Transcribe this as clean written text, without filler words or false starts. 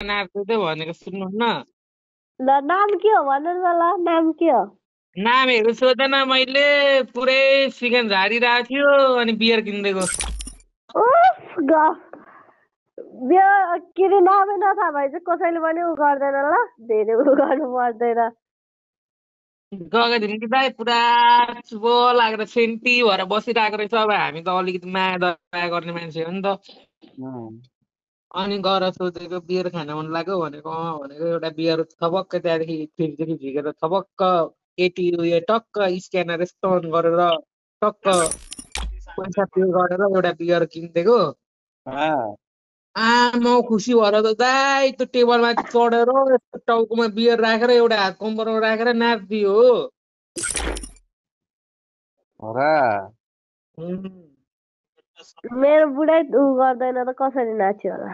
नाच्दै थियो भनेको सुन्नुहुन्न। ल नाम के हो भन्नुहोस् न ल नाम के हो? नामहरू सोधेन मैले, पुरै सिजन झारिरहेको थियो अनि बियर किनिदिएको। उफ के अरे नामै नथाहा भए चाहिँ कसैले पनि उ गर्दैन ल धेरै उ गर्नु पर्दैन। गएको थियौँ कि दाइ, पुरा चुबो लागेर सेन्टी भएर बसिरहेको रहेछ। अब हामी त अलिकति माया दया गर्ने मान्छे हो नि त। अँ, अनि गएर सोधेको बियर खान मन लाग्यो भनेको, भनेको एउटा बियर थपक्क त्यहाँदेखि फ्रिजदेखि झिकेर थपक्क एटी उयो टक्क स्क्यानर यस्तो अन गरेर टक्क पैसा पे गरेर एउटा बियर किनिदिएको। अँ, आमा खुसी भएर त दाइ त्यो टेबलमाथि चढेर यस्तो टाउकोमा बियर राखेर एउटा हात कम्बरमा राखेर नाच्दियो हो। हो र। उम्, मेरो बुढै उ गर्दैन त कसरी नाच्यो होला।